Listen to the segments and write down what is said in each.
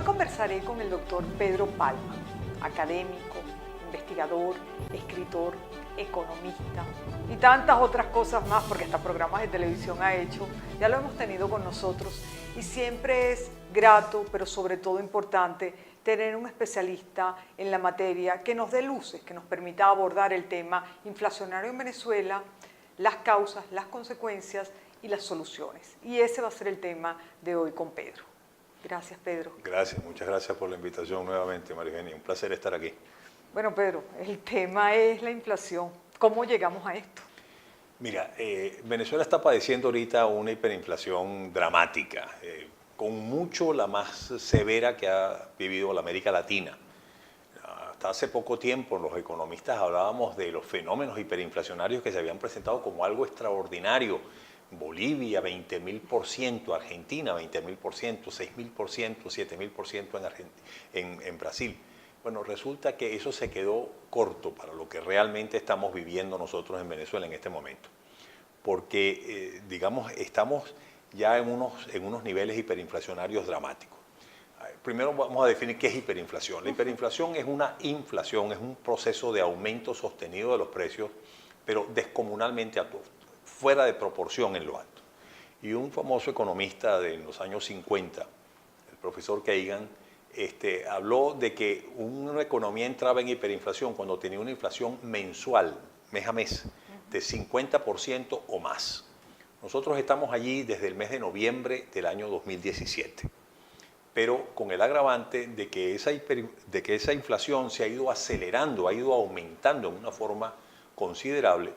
Hoy conversaré con el doctor Pedro Palma, académico, investigador, escritor, economista y tantas otras cosas más, porque hasta programas de televisión ha hecho. Ya lo hemos tenido con nosotros y siempre es grato, pero sobre todo importante, tener un especialista en la materia que nos dé luces, que nos permita abordar el tema inflacionario en Venezuela, las causas, las consecuencias y las soluciones. Y ese va a ser el tema de hoy con Pedro. Gracias, Pedro. Gracias, muchas gracias por la invitación nuevamente, María Eugenia. Un placer estar aquí. Bueno, Pedro, el tema es la inflación. ¿Cómo llegamos a esto? Mira, Venezuela está padeciendo ahorita una hiperinflación dramática, con mucho la más severa que ha vivido la América Latina. Hasta hace poco tiempo los economistas hablábamos de los fenómenos hiperinflacionarios que se habían presentado como algo extraordinario. Bolivia 20.000%, Argentina 20.000%, 6.000%, 7.000% en Brasil. Bueno, resulta que eso se quedó corto para lo que realmente estamos viviendo nosotros en Venezuela en este momento. Porque, digamos, estamos ya en unos niveles hiperinflacionarios dramáticos. Primero vamos a definir qué es hiperinflación. La hiperinflación es una inflación, es un proceso de aumento sostenido de los precios, pero descomunalmente alto, fuera de proporción en lo alto. Y un famoso economista de los años 50, el profesor Kagan, habló de que una economía entraba en hiperinflación cuando tenía una inflación mensual, mes a mes, de 50% o más. Nosotros estamos allí desde el mes de noviembre del año 2017, pero con el agravante de que esa inflación se ha ido acelerando, ha ido aumentando en una forma considerable,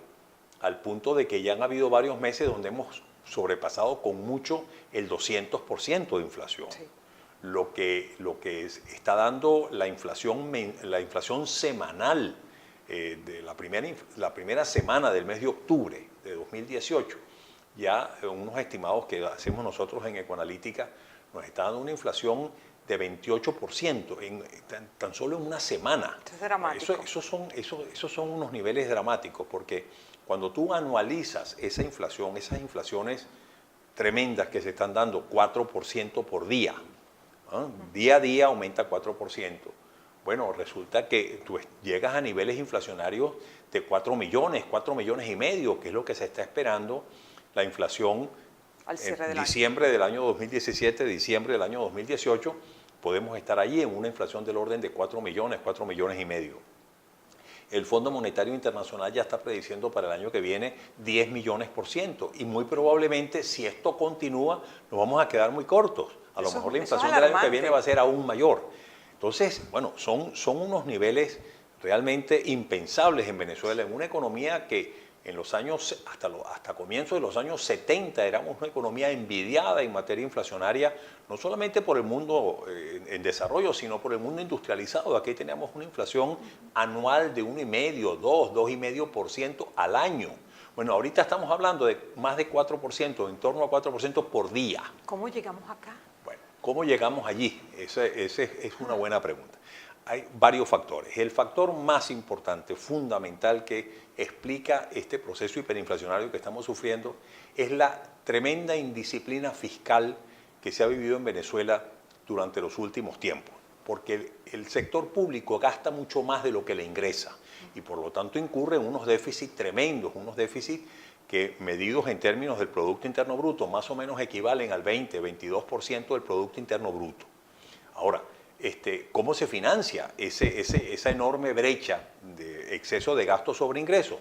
al punto de que ya han habido varios meses donde hemos sobrepasado con mucho el 200% de inflación. Sí. Lo que está dando la inflación semanal de la primera semana del mes de octubre de 2018, ya unos estimados que hacemos nosotros en Ecoanalítica, nos está dando una inflación de 28% tan solo en una semana. Eso es dramático. Esos son unos niveles dramáticos, porque cuando tú anualizas esa inflación, esas inflaciones tremendas que se están dando, 4% por día, ¿no? Día a día aumenta 4%. Bueno, resulta que tú llegas a niveles inflacionarios de 4 millones y medio, que es lo que se está esperando la inflación en diciembre del año 2017, diciembre del año 2018, podemos estar allí en una inflación del orden de 4 millones y medio. El Fondo Monetario Internacional ya está prediciendo para el año que viene 10 millones% y muy probablemente, si esto continúa, nos vamos a quedar muy cortos. A lo mejor la inflación del año que viene va a ser aún mayor. Entonces, bueno, son unos niveles realmente impensables en Venezuela, en una economía que en los años, hasta comienzos de los años 70, éramos una economía envidiada en materia inflacionaria, no solamente por el mundo en desarrollo, sino por el mundo industrializado. Aquí teníamos una inflación anual de 1,5%, 2,5% al año. Bueno, ahorita estamos hablando de más de 4%, en torno a 4% por día. ¿Cómo llegamos acá? Bueno, ¿cómo llegamos allí? Esa es una buena pregunta. Hay varios factores. El factor más importante, fundamental, que explica este proceso hiperinflacionario que estamos sufriendo es la tremenda indisciplina fiscal que se ha vivido en Venezuela durante los últimos tiempos, porque el sector público gasta mucho más de lo que le ingresa y por lo tanto incurre en unos déficits tremendos, unos déficits que medidos en términos del Producto Interno Bruto más o menos equivalen al 20-22% del Producto Interno Bruto. Ahora, ¿cómo se financia esa enorme brecha de exceso de gastos sobre ingresos?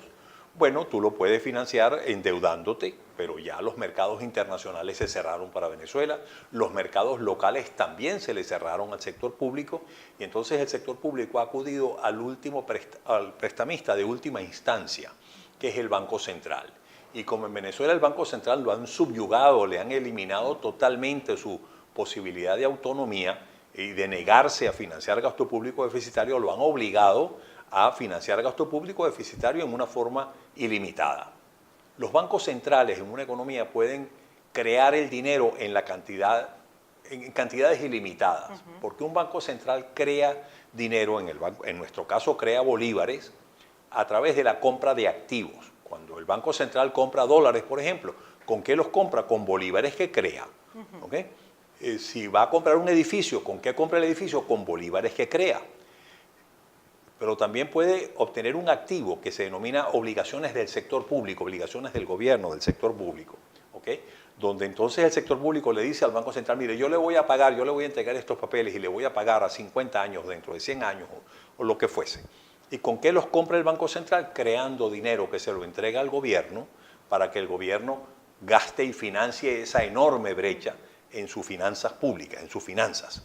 Bueno, tú lo puedes financiar endeudándote, pero ya los mercados internacionales se cerraron para Venezuela, los mercados locales también se le cerraron al sector público y entonces el sector público ha acudido al prestamista de última instancia, que es el Banco Central. Y como en Venezuela el Banco Central lo han subyugado, le han eliminado totalmente su posibilidad de autonomía, y de negarse a financiar gasto público deficitario, lo han obligado a financiar gasto público deficitario en una forma ilimitada. Los bancos centrales en una economía pueden crear el dinero en cantidades ilimitadas, porque un banco central crea dinero, en nuestro caso crea bolívares, a través de la compra de activos. Cuando el Banco Central compra dólares, por ejemplo, ¿con qué los compra? Con bolívares que crea. ¿Okay? Si va a comprar un edificio, ¿con qué compra el edificio? Con bolívares que crea. Pero también puede obtener un activo que se denomina obligaciones del sector público, obligaciones del gobierno, del sector público, ¿ok? Donde entonces el sector público le dice al Banco Central, mire, yo le voy a pagar, yo le voy a entregar estos papeles y le voy a pagar a 50 años, dentro de 100 años o lo que fuese. ¿Y con qué los compra el Banco Central? Creando dinero que se lo entrega al gobierno para que el gobierno gaste y financie esa enorme brecha en sus finanzas públicas, en sus finanzas.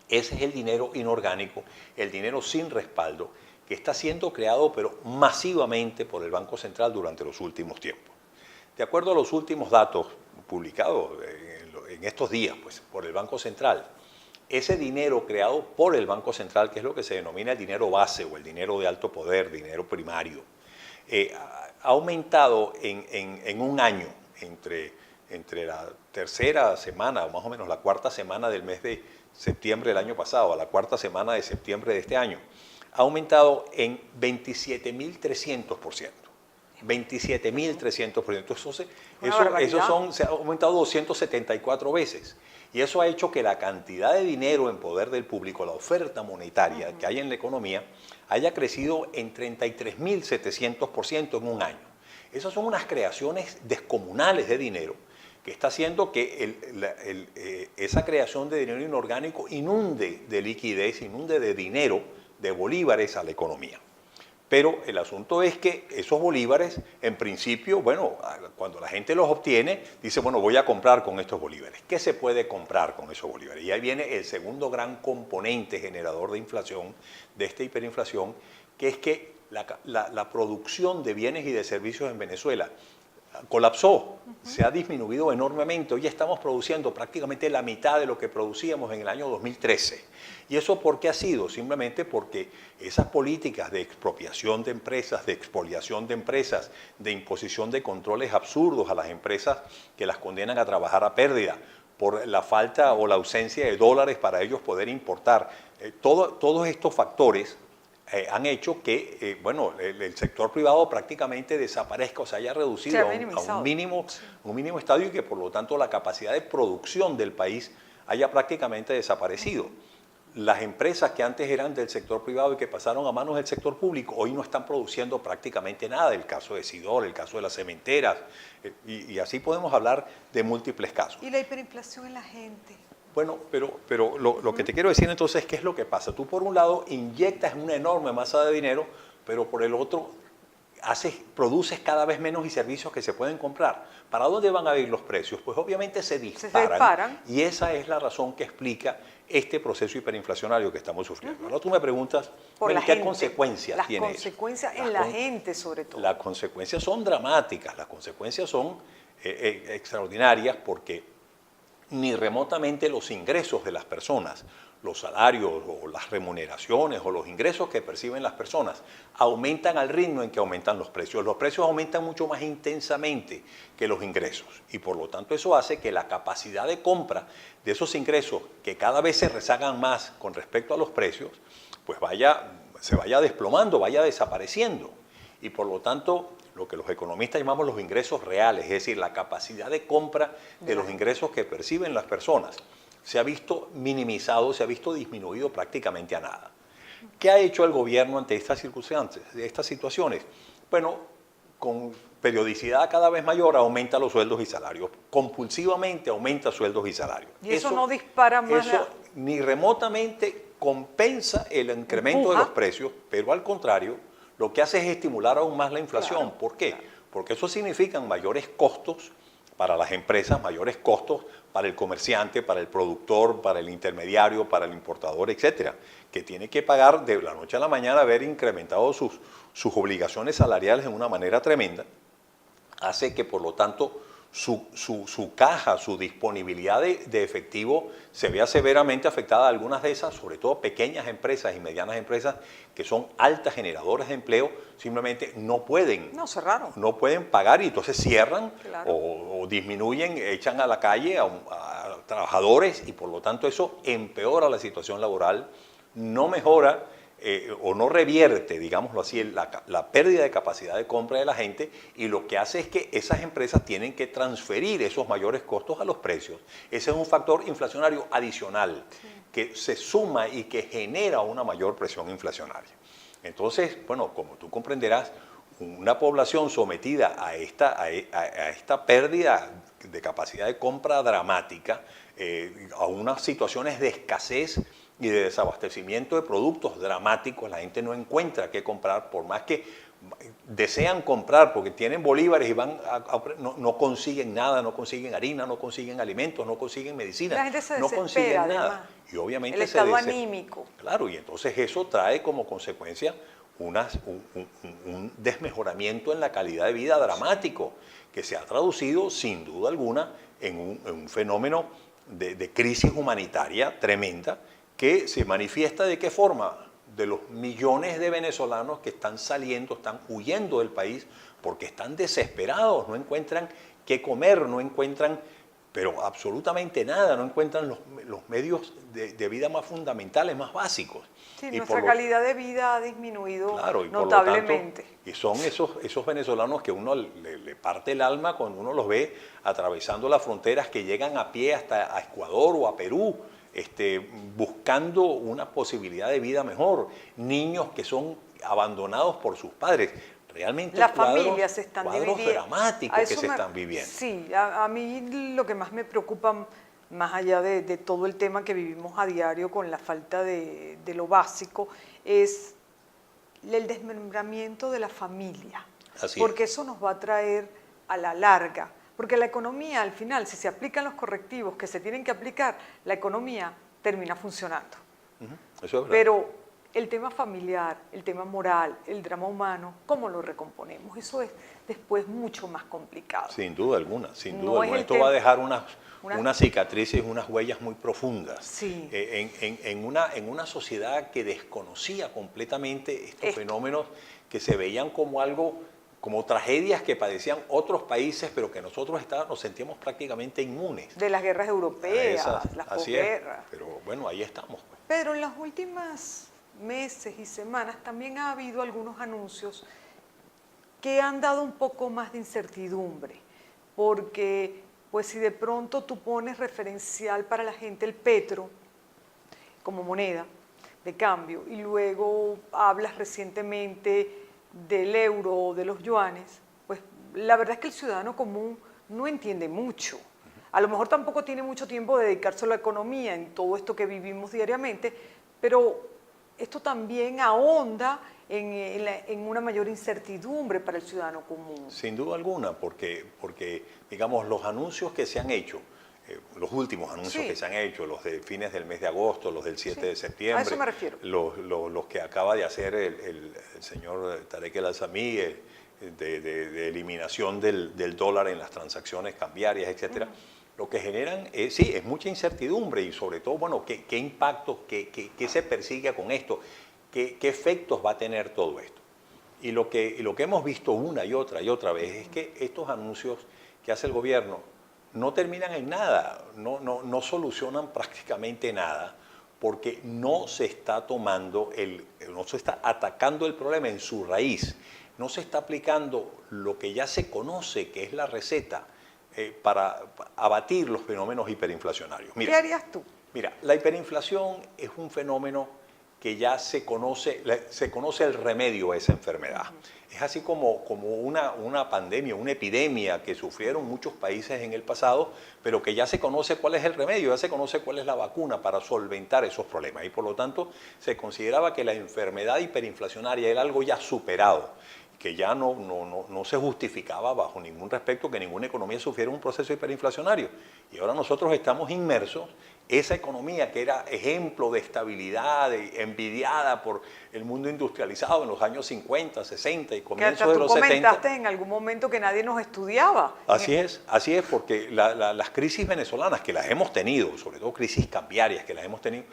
Ese es el dinero inorgánico, el dinero sin respaldo, que está siendo creado pero masivamente por el Banco Central durante los últimos tiempos. De acuerdo a los últimos datos publicados en estos días pues, por el Banco Central, ese dinero creado por el Banco Central, que es lo que se denomina el dinero base o el dinero de alto poder, dinero primario, ha aumentado en un año, entre la tercera semana, o más o menos la cuarta semana del mes de septiembre del año pasado a la cuarta semana de septiembre de este año, ha aumentado en 27.300%. 27.300%. Eso se ha aumentado 274 veces. Y eso ha hecho que la cantidad de dinero en poder del público, la oferta monetaria que hay en la economía, haya crecido en 33.700% en un año. Esas son unas creaciones descomunales de dinero que está haciendo que esa creación de dinero inorgánico inunde de liquidez, inunde de dinero, de bolívares a la economía. Pero el asunto es que esos bolívares, en principio, bueno, cuando la gente los obtiene, dice, bueno, voy a comprar con estos bolívares. ¿Qué se puede comprar con esos bolívares? Y ahí viene el segundo gran componente generador de inflación, de esta hiperinflación, que es que la producción de bienes y de servicios en Venezuela colapsó, se ha disminuido enormemente. Hoy estamos produciendo prácticamente la mitad de lo que producíamos en el año 2013. ¿Y eso por qué ha sido? Simplemente porque esas políticas de expropiación de empresas, de expoliación de empresas, de imposición de controles absurdos a las empresas que las condenan a trabajar a pérdida, por la falta o la ausencia de dólares para ellos poder importar, todos estos factores han hecho que bueno, el sector privado prácticamente desaparezca o se haya reducido a un mínimo estadio y que por lo tanto la capacidad de producción del país haya prácticamente desaparecido. Las empresas que antes eran del sector privado y que pasaron a manos del sector público hoy no están produciendo prácticamente nada. El caso de Sidor, el caso de las cementeras y así podemos hablar de múltiples casos. ¿Y la hiperinflación en la gente? Bueno, pero lo que te quiero decir entonces es qué es lo que pasa. Tú por un lado inyectas una enorme masa de dinero, pero por el otro produces cada vez menos y servicios que se pueden comprar. ¿Para dónde van a ir los precios? Pues obviamente se disparan. Y esa es la razón que explica este proceso hiperinflacionario que estamos sufriendo. Ahora tú me preguntas, ¿qué consecuencias tiene eso? Las consecuencias en la gente sobre todo. Las consecuencias son dramáticas, las consecuencias son extraordinarias porque ni remotamente los ingresos de las personas, los salarios o las remuneraciones o los ingresos que perciben las personas aumentan al ritmo en que aumentan los precios. Los precios aumentan mucho más intensamente que los ingresos y por lo tanto eso hace que la capacidad de compra de esos ingresos que cada vez se rezagan más con respecto a los precios, pues se vaya desplomando, vaya desapareciendo y por lo tanto lo que los economistas llamamos los ingresos reales, es decir, la capacidad de compra de los ingresos que perciben las personas, se ha visto minimizado, se ha visto disminuido prácticamente a nada. ¿Qué ha hecho el gobierno ante estas circunstancias, estas situaciones? Bueno, con periodicidad cada vez mayor aumenta los sueldos y salarios, compulsivamente aumenta sueldos y salarios. ¿Y eso no dispara más? Eso ni remotamente compensa el incremento de los precios, pero al contrario, lo que hace es estimular aún más la inflación. Claro, ¿Por qué? claro. Porque eso significa mayores costos para las empresas, mayores costos para el comerciante, para el productor, para el intermediario, para el importador, etcétera, que tiene que pagar de la noche a la mañana haber incrementado sus obligaciones salariales en una manera tremenda, hace que por lo tanto su caja, su disponibilidad de efectivo se vea severamente afectada. Algunas de esas, sobre todo pequeñas empresas y medianas empresas que son altas generadoras de empleo, simplemente no pueden pagar y entonces cierran o disminuyen, echan a la calle a trabajadores y por lo tanto eso empeora la situación laboral, no mejora o no revierte, digámoslo así, la pérdida de capacidad de compra de la gente, y lo que hace es que esas empresas tienen que transferir esos mayores costos a los precios. Ese es un factor inflacionario adicional que se suma y que genera una mayor presión inflacionaria. Entonces, bueno, como tú comprenderás, una población sometida a esta pérdida de capacidad de compra dramática, a unas situaciones de escasez y de desabastecimiento de productos dramáticos, la gente no encuentra qué comprar, por más que desean comprar porque tienen bolívares y no consiguen nada, no consiguen harina, no consiguen alimentos, no consiguen medicina, La gente se no desespera, consiguen además. nada. Y obviamente el estado anímico. Claro, y entonces eso trae como consecuencia un desmejoramiento en la calidad de vida dramático, que se ha traducido sin duda alguna en un fenómeno de crisis humanitaria tremenda, que se manifiesta ¿de qué forma? De los millones de venezolanos que están saliendo, están huyendo del país porque están desesperados, no encuentran qué comer, no encuentran, pero absolutamente nada, no encuentran los medios de vida más fundamentales, más básicos. Sí, nuestra calidad de vida ha disminuido, claro, y notablemente. Por lo tanto, y son esos venezolanos que uno le parte el alma cuando uno los ve atravesando las fronteras, que llegan a pie hasta a Ecuador o a Perú, buscando una posibilidad de vida mejor, niños que son abandonados por sus padres. Realmente las familias se están dividiendo. Dramáticos que se están viviendo. Sí, a mí lo que más me preocupa, más allá de todo el tema que vivimos a diario con la falta de lo básico, es el desmembramiento de la familia. Porque eso nos va a traer a la larga. Porque la economía, al final, si se aplican los correctivos que se tienen que aplicar, la economía termina funcionando. Eso es verdad. Pero el tema familiar, el tema moral, el drama humano, ¿cómo lo recomponemos? Eso es después mucho más complicado. Sin duda alguna, sin duda alguna. Esto va a dejar unas cicatrices, unas huellas muy profundas. Sí. En una sociedad que desconocía completamente estos fenómenos, que se veían como algo, como tragedias que padecían otros países, pero que nosotros nos sentíamos prácticamente inmunes. De las guerras europeas, las posguerras. Pero bueno, ahí estamos. Pues. Pero en las últimas meses y semanas también ha habido algunos anuncios que han dado un poco más de incertidumbre, porque pues si de pronto tú pones referencial para la gente el petro como moneda de cambio y luego hablas recientemente del euro o de los yuanes, pues la verdad es que el ciudadano común no entiende mucho. A lo mejor tampoco tiene mucho tiempo de dedicarse a la economía en todo esto que vivimos diariamente, pero esto también ahonda en una mayor incertidumbre para el ciudadano común. Sin duda alguna, porque digamos, los anuncios que se han hecho, los últimos anuncios que se han hecho, los de fines del mes de agosto, los del 7 de septiembre, a eso me refiero. Los que acaba de hacer el señor Tarek El Aissami, de eliminación del dólar en las transacciones cambiarias, etcétera, lo que generan es mucha incertidumbre y sobre todo, bueno, qué impacto, qué se persigue con esto, qué efectos va a tener todo esto. Y lo que hemos visto una y otra vez es que estos anuncios que hace el gobierno no terminan en nada, no solucionan prácticamente nada, porque no se está no se está atacando el problema en su raíz, no se está aplicando lo que ya se conoce, que es la receta para abatir los fenómenos hiperinflacionarios. Mira, ¿qué harías tú? Mira, la hiperinflación es un fenómeno que ya se conoce el remedio a esa enfermedad. Es así como una pandemia, una epidemia que sufrieron muchos países en el pasado, pero que ya se conoce cuál es el remedio, ya se conoce cuál es la vacuna para solventar esos problemas. Y por lo tanto, se consideraba que la enfermedad hiperinflacionaria era algo ya superado, que ya no se justificaba bajo ningún respecto que ninguna economía sufriera un proceso hiperinflacionario. Y ahora nosotros estamos inmersos. Esa economía que era ejemplo de estabilidad, envidiada por el mundo industrializado en los años 50, 60 y comienzos de los 70. Que tú comentaste en algún momento que nadie nos estudiaba. Así es, porque las crisis venezolanas que las hemos tenido, sobre todo crisis cambiarias que las hemos tenido,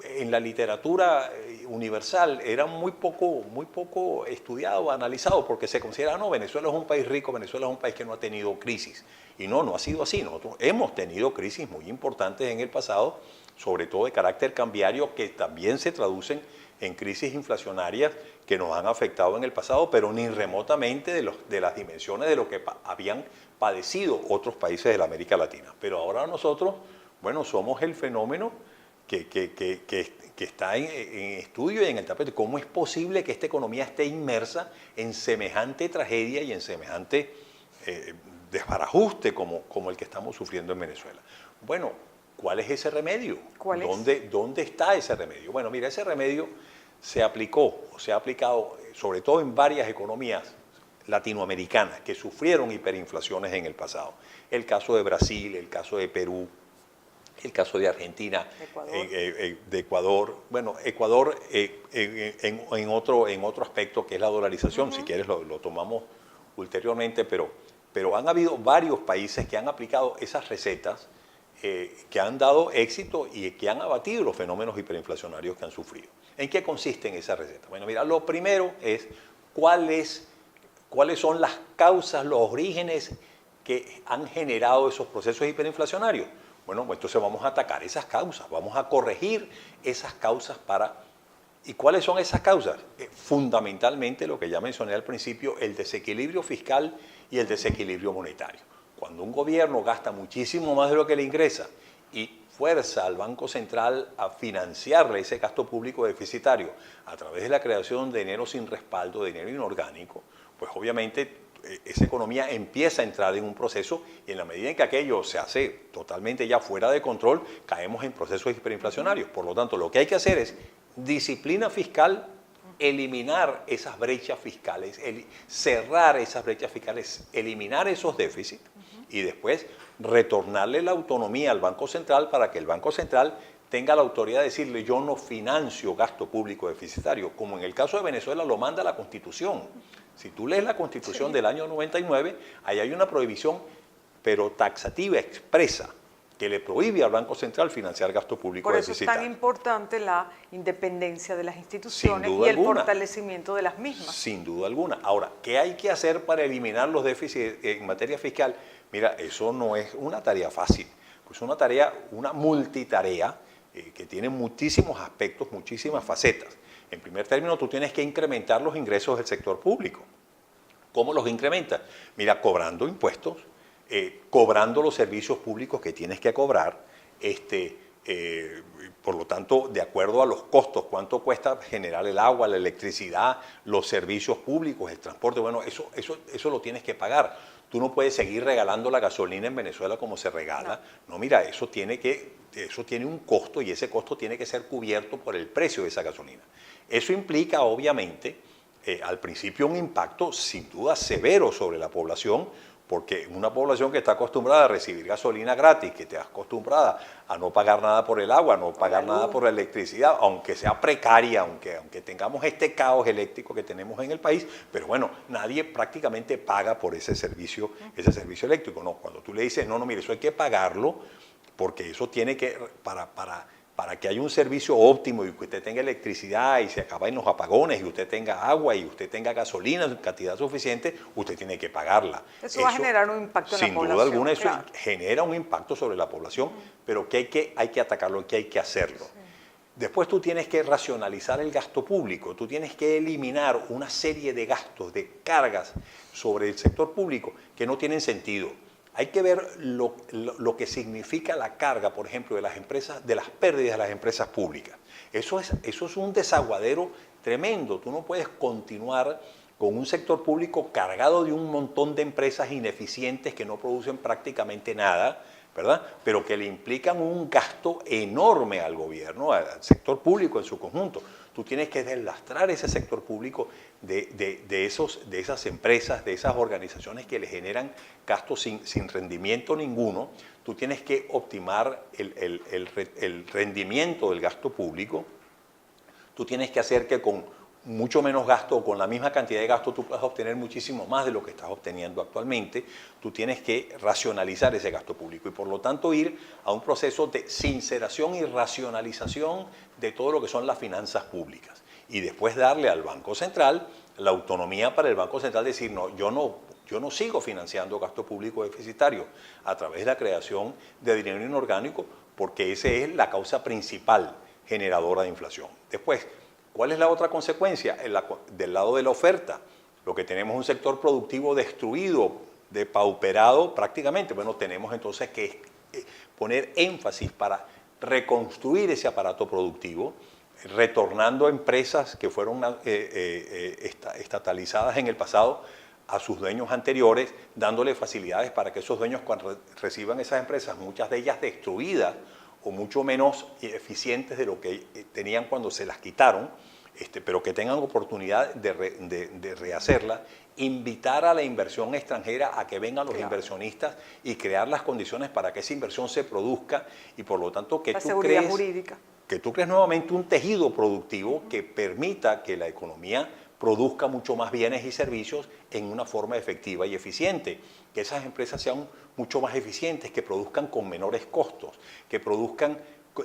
en la literatura universal eran muy poco estudiado, analizado, porque se considera, no, Venezuela es un país rico, Venezuela es un país que no ha tenido crisis. Y no ha sido así. Nosotros hemos tenido crisis muy importantes en el pasado, sobre todo de carácter cambiario, que también se traducen en crisis inflacionarias que nos han afectado en el pasado, pero ni remotamente de las dimensiones de lo que habían padecido otros países de la América Latina. Pero ahora nosotros, bueno, somos el fenómeno que está en estudio y en el tapete. ¿Cómo es posible que esta economía esté inmersa en semejante tragedia y en semejante desbarajuste como el que estamos sufriendo en Venezuela? Bueno, ¿cuál es ese remedio? ¿Cuál es? ¿Dónde está ese remedio? Bueno, mira, ese remedio se aplicó, o se ha aplicado sobre todo en varias economías latinoamericanas que sufrieron hiperinflaciones en el pasado. El caso de Brasil, el caso de Perú, el caso de Argentina, de Ecuador. Bueno, Ecuador en otro aspecto que es la dolarización, si quieres lo tomamos ulteriormente, pero han habido varios países que han aplicado esas recetas que han dado éxito y que han abatido los fenómenos hiperinflacionarios que han sufrido. ¿En qué consisten esas recetas? Bueno, mira, lo primero es cuáles son las causas, los orígenes que han generado esos procesos hiperinflacionarios. Bueno, pues entonces vamos a atacar esas causas, vamos a corregir esas causas ¿Y cuáles son esas causas? Fundamentalmente lo que ya mencioné al principio, el desequilibrio fiscal y el desequilibrio monetario. Cuando un gobierno gasta muchísimo más de lo que le ingresa y fuerza al Banco Central a financiarle ese gasto público deficitario a través de la creación de dinero sin respaldo, de dinero inorgánico, pues obviamente esa economía empieza a entrar en un proceso y en la medida en que aquello se hace totalmente ya fuera de control, caemos en procesos hiperinflacionarios. Por lo tanto, lo que hay que hacer es disciplina fiscal, eliminar esas brechas fiscales, cerrar esas brechas fiscales, eliminar esos déficits y después retornarle la autonomía al Banco Central para que el Banco Central tenga la autoridad de decirle yo no financio gasto público deficitario, como en el caso de Venezuela lo manda la Constitución. Si tú lees la Constitución del año 99, ahí hay una prohibición, pero taxativa, expresa, que le prohíbe al Banco Central financiar gasto público deficitario. Por eso es tan importante la independencia de las instituciones y el fortalecimiento de las mismas. Sin duda alguna. Ahora, ¿qué hay que hacer para eliminar los déficits en materia fiscal? Mira, eso no es una tarea fácil, pues una multitarea que tiene muchísimos aspectos, muchísimas facetas. En primer término, tú tienes que incrementar los ingresos del sector público. ¿Cómo los incrementas? Mira, cobrando impuestos, cobrando los servicios públicos que tienes que cobrar, por lo tanto, de acuerdo a los costos, cuánto cuesta generar el agua, la electricidad, los servicios públicos, el transporte, bueno, eso lo tienes que pagar. Tú no puedes seguir regalando la gasolina en Venezuela como se regala. No, mira, eso tiene un costo y ese costo tiene que ser cubierto por el precio de esa gasolina. Eso implica, obviamente, al principio un impacto sin duda severo sobre la población, porque una población que está acostumbrada a recibir gasolina gratis, que está acostumbrada a no pagar nada por el agua, no pagar nada por la electricidad, aunque sea precaria, aunque tengamos este caos eléctrico que tenemos en el país, pero bueno, nadie prácticamente paga por ese servicio eléctrico. No, cuando tú le dices, no, mire, eso hay que pagarlo, porque eso tiene que, para que haya un servicio óptimo y que usted tenga electricidad y se acaben los apagones y usted tenga agua y usted tenga gasolina en cantidad suficiente, usted tiene que pagarla. Eso va a generar un impacto en la población. Sin duda alguna, eso claro. genera un impacto sobre la población, pero que hay que atacarlo, que hay que hacerlo. Sí. Después tú tienes que racionalizar el gasto público, tú tienes que eliminar una serie de gastos, de cargas sobre el sector público que no tienen sentido. Hay que ver lo que significa la carga, por ejemplo, de las empresas, de las pérdidas de las empresas públicas. Eso es un desaguadero tremendo. Tú no puedes continuar con un sector público cargado de un montón de empresas ineficientes que no producen prácticamente nada, ¿verdad? Pero que le implican un gasto enorme al gobierno, al sector público en su conjunto. Tú tienes que deslastrar ese sector público de esas empresas, de esas organizaciones que le generan gastos sin rendimiento ninguno. Tú tienes que optimar el rendimiento del gasto público. Tú tienes que hacer que con mucho menos gasto o con la misma cantidad de gasto tú puedas obtener muchísimo más de lo que estás obteniendo actualmente. Tú tienes que racionalizar ese gasto público y por lo tanto ir a un proceso de sinceración y racionalización de todo lo que son las finanzas públicas y después darle al Banco Central la autonomía para el Banco Central decir no, yo no sigo financiando gasto público deficitario a través de la creación de dinero inorgánico porque esa es la causa principal generadora de inflación. Después, ¿Cuál es la otra consecuencia? Del lado de la oferta, lo que tenemos es un sector productivo destruido, depauperado prácticamente. Bueno, tenemos entonces que poner énfasis para reconstruir ese aparato productivo, retornando empresas que fueron estatalizadas en el pasado a sus dueños anteriores, dándole facilidades para que esos dueños, cuando reciban esas empresas, muchas de ellas destruidas o mucho menos eficientes de lo que tenían cuando se las quitaron, pero que tengan oportunidad de rehacerla, invitar a la inversión extranjera a que vengan los inversionistas y crear las condiciones para que esa inversión se produzca y por lo tanto que tú crees nuevamente un tejido productivo que permita que la economía produzca mucho más bienes y servicios en una forma efectiva y eficiente, que esas empresas sean mucho más eficientes, que produzcan con menores costos, que produzcan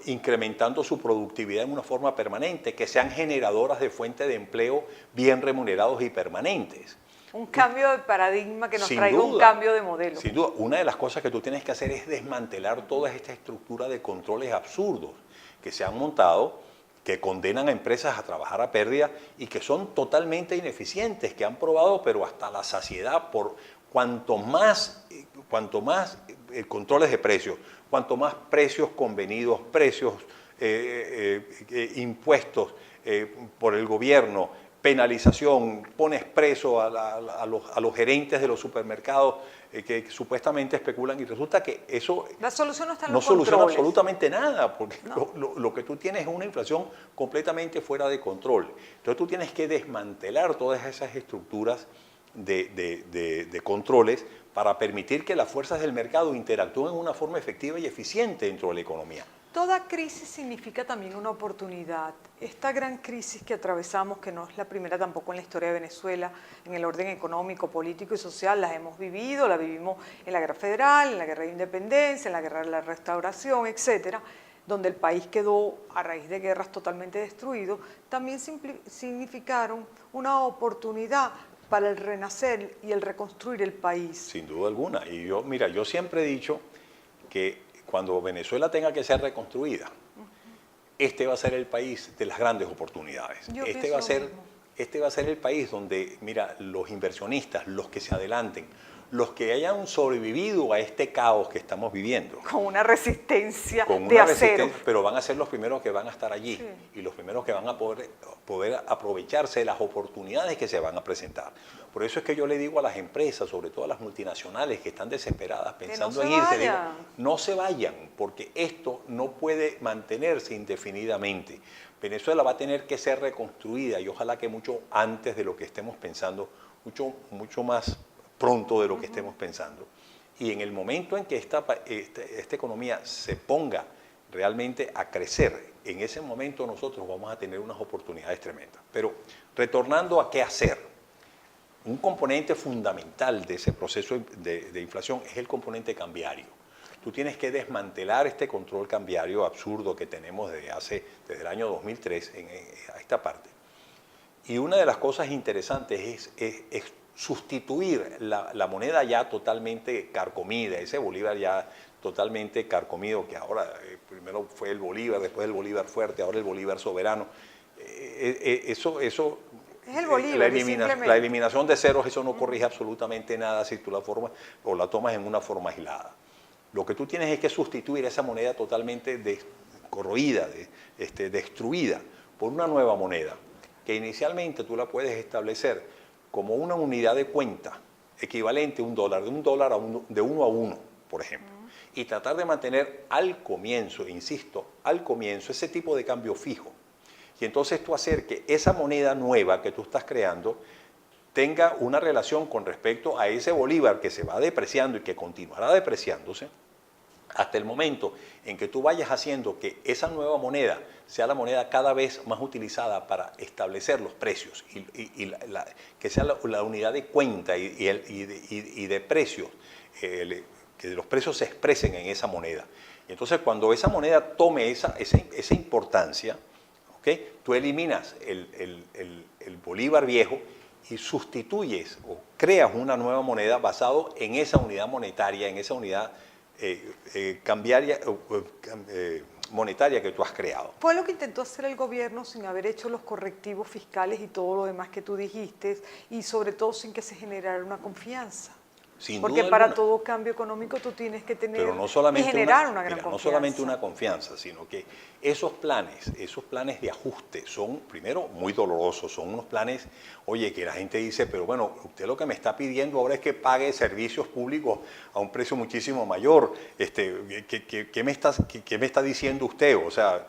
incrementando su productividad en una forma permanente, que sean generadoras de fuente de empleo bien remunerados y permanentes. Un cambio de paradigma que nos traiga un cambio de modelo. Sin duda, una de las cosas que tú tienes que hacer es desmantelar toda esta estructura de controles absurdos que se han montado, que condenan a empresas a trabajar a pérdida y que son totalmente ineficientes, que han probado, pero hasta la saciedad, por cuanto más controles de precios, cuanto más precios convenidos, precios impuestos por el gobierno, penalización, pones preso a los gerentes de los supermercados que supuestamente especulan y resulta que eso la solución no soluciona absolutamente nada, porque lo que tú tienes es una inflación completamente fuera de control. Entonces tú tienes que desmantelar todas esas estructuras de controles para permitir que las fuerzas del mercado interactúen de una forma efectiva y eficiente dentro de la economía. Toda crisis significa también una oportunidad. Esta gran crisis que atravesamos, que no es la primera tampoco en la historia de Venezuela, en el orden económico, político y social, las hemos vivido, la vivimos en la Guerra Federal, en la Guerra de Independencia, en la Guerra de la Restauración, etcétera, donde el país quedó a raíz de guerras totalmente destruido, también significaron una oportunidad para el renacer y el reconstruir el país. Sin duda alguna. Y yo siempre he dicho que cuando Venezuela tenga que ser reconstruida, este va a ser el país de las grandes oportunidades. Este va a ser el país donde, mira, los inversionistas, los que se adelanten, los que hayan sobrevivido a este caos que estamos viviendo. Con una resistencia de acero. Pero van a ser los primeros que van a estar allí y los primeros que van a poder aprovecharse de las oportunidades que se van a presentar. Por eso es que yo le digo a las empresas, sobre todo a las multinacionales que están desesperadas pensando en irse, digo, no se vayan, porque esto no puede mantenerse indefinidamente. Venezuela va a tener que ser reconstruida y ojalá que mucho antes de lo que estemos pensando, mucho más pronto de lo que estemos pensando. Y en el momento en que esta economía se ponga realmente a crecer, en ese momento nosotros vamos a tener unas oportunidades tremendas. Pero retornando a qué hacer, un componente fundamental de ese proceso de inflación es el componente cambiario. Tú tienes que desmantelar este control cambiario absurdo que tenemos desde el año 2003 a esta parte. Y una de las cosas interesantes es sustituir la moneda ya totalmente carcomida, ese bolívar ya totalmente carcomido, que ahora primero fue el bolívar, después el bolívar fuerte, ahora el bolívar soberano. Eso es el bolívar, la eliminación de ceros, eso no corrige absolutamente nada si tú la formas o la tomas en una forma aislada. Lo que tú tienes es que sustituir esa moneda totalmente corroída, destruida, por una nueva moneda, que inicialmente tú la puedes establecer como una unidad de cuenta equivalente a $1, de 1 a 1, por ejemplo, y tratar de mantener al comienzo, insisto, al comienzo ese tipo de cambio fijo. Y entonces tú hacer que esa moneda nueva que tú estás creando tenga una relación con respecto a ese bolívar que se va depreciando y que continuará depreciándose hasta el momento en que tú vayas haciendo que esa nueva moneda sea la moneda cada vez más utilizada para establecer los precios y que sea la unidad de cuenta y de precios, que los precios se expresen en esa moneda. Y entonces cuando esa moneda tome esa importancia, ¿okay? Tú eliminas el bolívar viejo y sustituyes o creas una nueva moneda basado en esa unidad monetaria, en esa unidad cambiaria, monetaria que tú has creado. Fue lo que intentó hacer el gobierno sin haber hecho los correctivos fiscales y todo lo demás que tú dijiste, y sobre todo sin que se generara una confianza. Sin Porque duda para alguna. todo cambio económico tú tienes que tener Pero no solamente y generar una mira, gran confianza. no solamente una confianza, sino que esos planes de ajuste son, primero, muy dolorosos. Son unos planes, oye, que la gente dice, pero bueno, usted lo que me está pidiendo ahora es que pague servicios públicos a un precio muchísimo mayor. ¿Qué me está diciendo usted? O sea,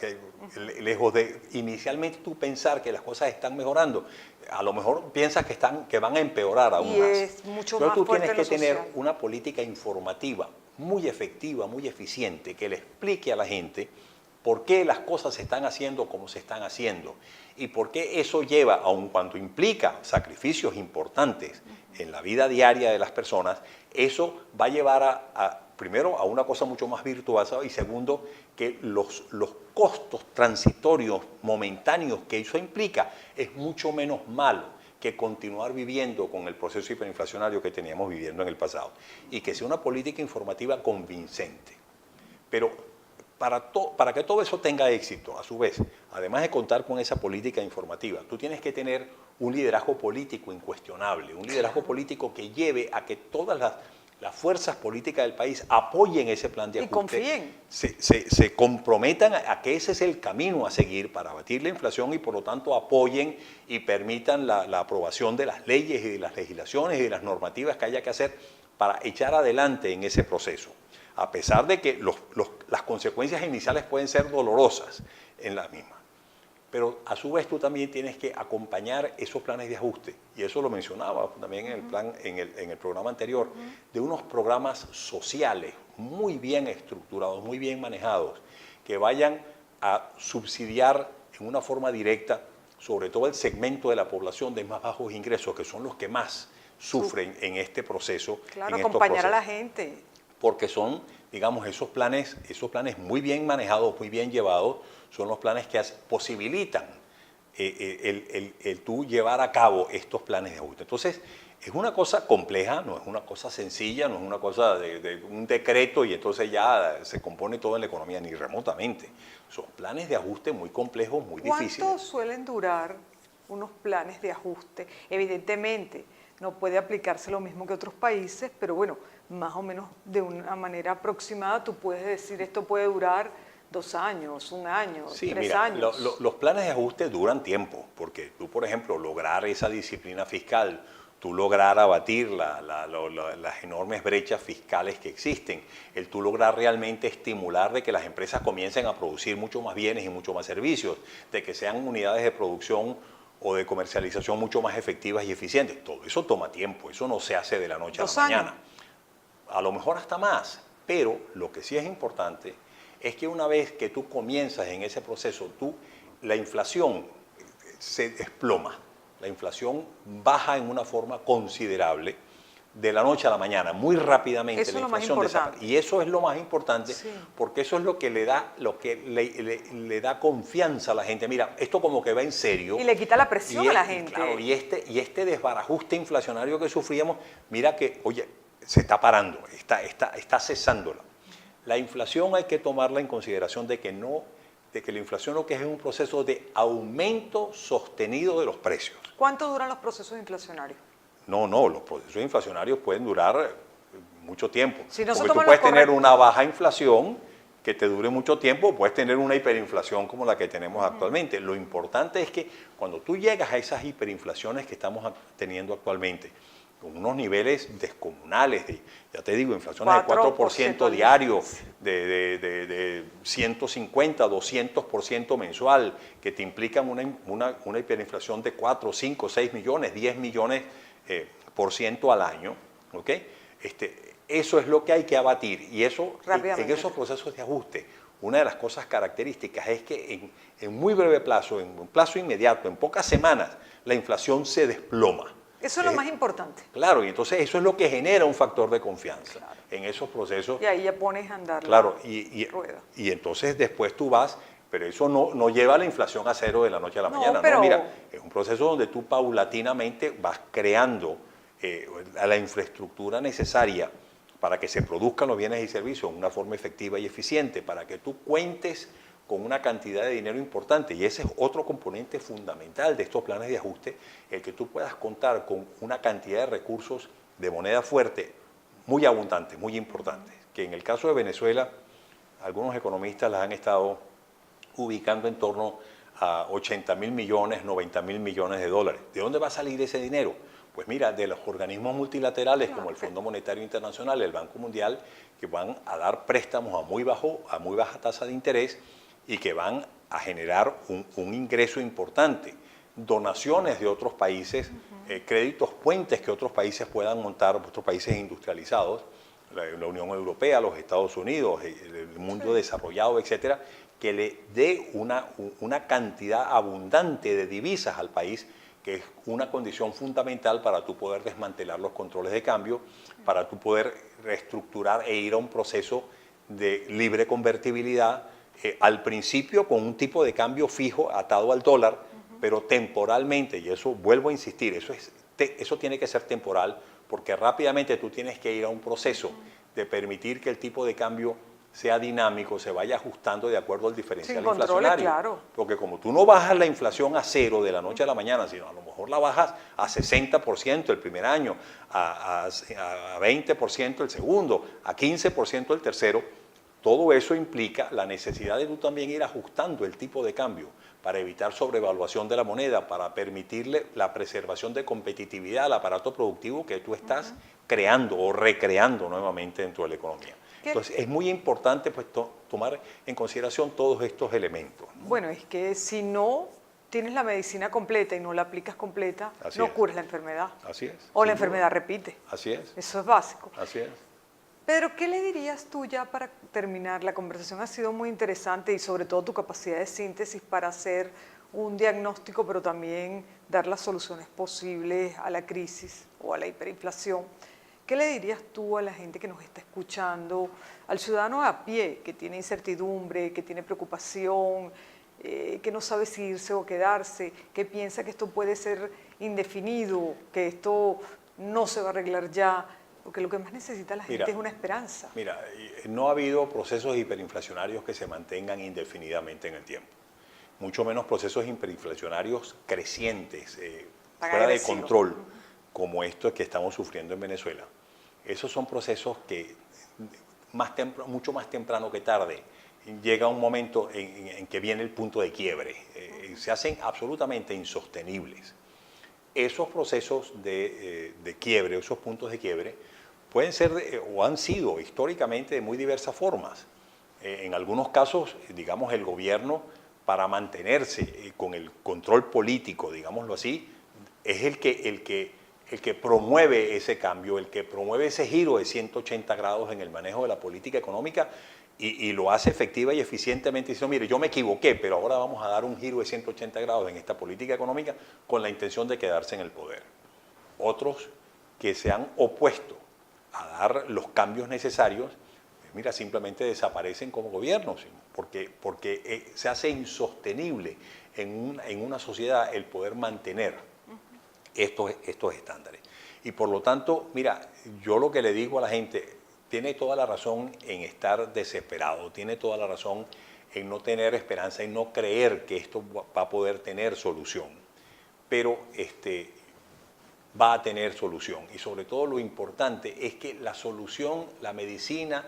lejos de inicialmente tú pensar que las cosas están mejorando, a lo mejor piensas que van a empeorar aún Y más. es mucho Pero más tú fuerte tienes en que lo tener social. una política informativa muy efectiva, muy eficiente, que le explique a la gente por qué las cosas se están haciendo como se están haciendo y por qué eso lleva, aun cuando implica sacrificios importantes en la vida diaria de las personas, eso va a llevar primero, a una cosa mucho más virtuosa y segundo, que los costos transitorios, momentáneos que eso implica, es mucho menos malo que continuar viviendo con el proceso hiperinflacionario que teníamos viviendo en el pasado. Y que sea una política informativa convincente. Pero para que todo eso tenga éxito, a su vez, además de contar con esa política informativa, tú tienes que tener un liderazgo político incuestionable, un liderazgo político que lleve a que todas las fuerzas políticas del país apoyen ese plan de ajuste. Y confíen. Se comprometan a que ese es el camino a seguir para abatir la inflación y por lo tanto apoyen y permitan la aprobación de las leyes y de las legislaciones y de las normativas que haya que hacer para echar adelante en ese proceso. A pesar de que las consecuencias iniciales pueden ser dolorosas en la misma. Pero a su vez tú también tienes que acompañar esos planes de ajuste, y eso lo mencionaba también en el programa anterior, de unos programas sociales muy bien estructurados, muy bien manejados, que vayan a subsidiar en una forma directa, sobre todo el segmento de la población de más bajos ingresos, que son los que más sufren en este proceso. Claro, acompañar a la gente. Porque son, digamos, esos planes muy bien manejados, muy bien llevados, son los planes que posibilitan el tú llevar a cabo estos planes de ajuste. Entonces, es una cosa compleja, no es una cosa sencilla, no es una cosa de un decreto y entonces ya se compone todo en la economía, ni remotamente. Son planes de ajuste muy complejos, muy difíciles. ¿Cuánto suelen durar unos planes de ajuste? Evidentemente, no puede aplicarse lo mismo que otros países, pero bueno, más o menos de una manera aproximada tú puedes decir esto puede durar 2 años, 1 año, sí, 3 mira, años. Los planes de ajuste duran tiempo, porque tú, por ejemplo, lograr esa disciplina fiscal, tú lograr abatir las enormes brechas fiscales que existen, el tú lograr realmente estimular de que las empresas comiencen a producir mucho más bienes y mucho más servicios, de que sean unidades de producción o de comercialización mucho más efectivas y eficientes. Todo eso toma tiempo, eso no se hace de la noche a la mañana. A lo mejor hasta más, pero lo que sí es importante es que una vez que tú comienzas en ese proceso, la inflación se desploma, la inflación baja en una forma considerable de la noche a la mañana, muy rápidamente. Eso la es lo más inflación importante. desaparece. Y eso es lo más importante, Sí. porque eso es lo que le da confianza a la gente. Mira, esto como que va en serio. Y le quita la presión a la gente. Claro, y este desbarajuste inflacionario que sufríamos, mira que, oye, se está parando, está cesándola. La inflación hay que tomarla en consideración de que la inflación lo que es un proceso de aumento sostenido de los precios. ¿Cuánto duran los procesos inflacionarios? No, los procesos inflacionarios pueden durar mucho tiempo. Si no se porque tú toman puedes los tener correctos. una baja inflación que te dure mucho tiempo, puedes tener una hiperinflación como la que tenemos actualmente. Lo importante es que cuando tú llegas a esas hiperinflaciones que estamos teniendo actualmente, con unos niveles descomunales, ya te digo, inflaciones de 4% diario, de 150, 200% mensual, que te implican una hiperinflación de 4, 5, 6 millones, 10 millones por ciento al año, ¿ok? Eso es lo que hay que abatir, y eso, en esos procesos de ajuste, una de las cosas características es que en muy breve plazo, en un plazo inmediato, en pocas semanas, la inflación se desploma. Eso es lo más importante. Claro, y entonces eso es lo que genera un factor de confianza en esos procesos. Y ahí ya pones a andar claro, la rueda. Y entonces después tú vas, pero eso no lleva a la inflación a cero de la noche a la mañana. Pero... No, mira, es un proceso donde tú paulatinamente vas creando la infraestructura necesaria para que se produzcan los bienes y servicios de una forma efectiva y eficiente, para que tú cuentes con una cantidad de dinero importante. Y ese es otro componente fundamental de estos planes de ajuste, el que tú puedas contar con una cantidad de recursos de moneda fuerte muy abundante, muy importante, que en el caso de Venezuela, algunos economistas las han estado ubicando en torno a 80.000 millones, 90.000 millones de dólares. ¿De dónde va a salir ese dinero? Pues mira, de los organismos multilaterales como el Fondo Monetario Internacional, el Banco Mundial, que van a dar préstamos a muy baja tasa de interés y que van a generar un ingreso importante. Donaciones de otros países, créditos puentes que otros países puedan montar, otros países industrializados, la Unión Europea, los Estados Unidos, el mundo desarrollado, etcétera, que le dé una cantidad abundante de divisas al país, que es una condición fundamental para tú poder desmantelar los controles de cambio, para tú poder reestructurar e ir a un proceso de libre convertibilidad, al principio con un tipo de cambio fijo atado al dólar, pero temporalmente, y eso vuelvo a insistir, eso tiene que ser temporal, porque rápidamente tú tienes que ir a un proceso de permitir que el tipo de cambio sea dinámico, se vaya ajustando de acuerdo al diferencial inflacionario. Claro. Porque como tú no bajas la inflación a cero de la noche a la mañana, sino a lo mejor la bajas a 60% el primer año, a 20% el segundo, a 15% el tercero, todo eso implica la necesidad de tú también ir ajustando el tipo de cambio para evitar sobrevaluación de la moneda, para permitirle la preservación de competitividad al aparato productivo que tú estás creando o recreando nuevamente dentro de la economía. Entonces, es muy importante pues, tomar en consideración todos estos elementos, ¿no? Bueno, es que si no tienes la medicina completa y no la aplicas completa, no curas la enfermedad. Así es. O la enfermedad repite. Así es. Eso es básico. Así es. Pedro, ¿qué le dirías tú ya para terminar? La conversación ha sido muy interesante y sobre todo tu capacidad de síntesis para hacer un diagnóstico, pero también dar las soluciones posibles a la crisis o a la hiperinflación. ¿Qué le dirías tú a la gente que nos está escuchando, al ciudadano a pie que tiene incertidumbre, que tiene preocupación, que no sabe si irse o quedarse, que piensa que esto puede ser indefinido, que esto no se va a arreglar ya? Porque lo que más necesita la gente es una esperanza. Mira, no ha habido procesos hiperinflacionarios que se mantengan indefinidamente en el tiempo. Mucho menos procesos hiperinflacionarios crecientes, fuera de control, como esto que estamos sufriendo en Venezuela. Esos son procesos que mucho más temprano que tarde llega un momento en que viene el punto de quiebre. Se hacen absolutamente insostenibles. Esos procesos de quiebre, esos puntos de quiebre, pueden ser o han sido históricamente de muy diversas formas. En algunos casos, digamos, el gobierno, para mantenerse con el control político, digámoslo así, es el que promueve ese cambio, el que promueve ese giro de 180 grados en el manejo de la política económica y lo hace efectiva y eficientemente, diciendo, mire, yo me equivoqué, pero ahora vamos a dar un giro de 180 grados en esta política económica con la intención de quedarse en el poder. Otros que se han opuesto a dar los cambios necesarios, mira, simplemente desaparecen como gobiernos, porque se hace insostenible en una sociedad el poder mantener estos estándares. Y por lo tanto, mira, yo lo que le digo a la gente, tiene toda la razón en estar desesperado, tiene toda la razón en no tener esperanza, en no creer que esto va a poder tener solución, pero va a tener solución. Y sobre todo lo importante es que la solución, la medicina,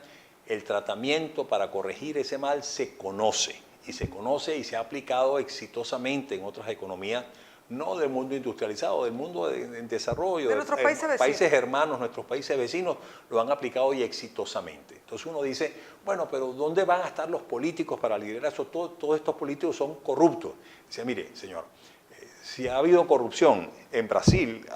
el tratamiento para corregir ese mal se conoce y se ha aplicado exitosamente en otras economías, no del mundo industrializado, del mundo en desarrollo, de nuestros países hermanos, nuestros países vecinos lo han aplicado y exitosamente. Entonces uno dice, bueno, pero ¿dónde van a estar los políticos para liderar eso? Todos estos políticos son corruptos. Dice, mire, señor, si ha habido corrupción en Brasil,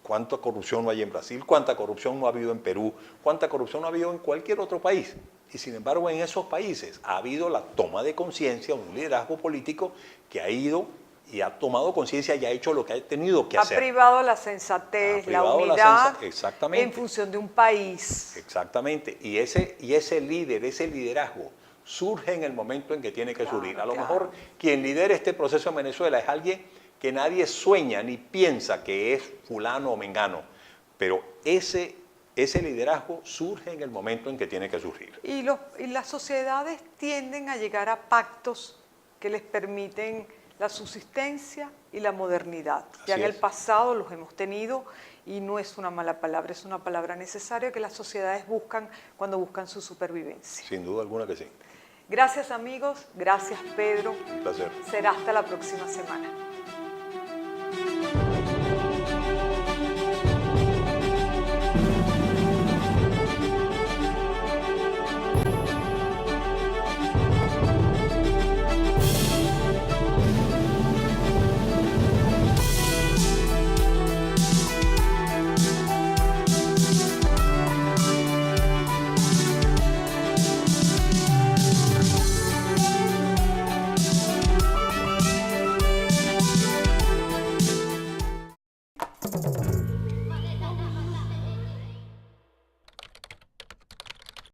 ¿cuánta corrupción no hay en Brasil? ¿Cuánta corrupción no ha habido en Perú? ¿Cuánta corrupción no ha habido en cualquier otro país? Y sin embargo, en esos países ha habido la toma de conciencia, un liderazgo político que ha ido y ha tomado conciencia y ha hecho lo que ha tenido que hacer. Ha privado la sensatez, la unidad en función de un país. Exactamente. Y ese líder, ese liderazgo, surge en el momento en que tiene que surgir. A lo mejor quien lidera este proceso en Venezuela es alguien que nadie sueña ni piensa que es fulano o mengano, pero ese ese liderazgo surge en el momento en que tiene que surgir. Y las sociedades tienden a llegar a pactos que les permiten la subsistencia y la modernidad. Ya en el pasado los hemos tenido y no es una mala palabra, es una palabra necesaria que las sociedades buscan cuando buscan su supervivencia. Sin duda alguna que sí. Gracias amigos, gracias Pedro. Un placer. Será hasta la próxima semana.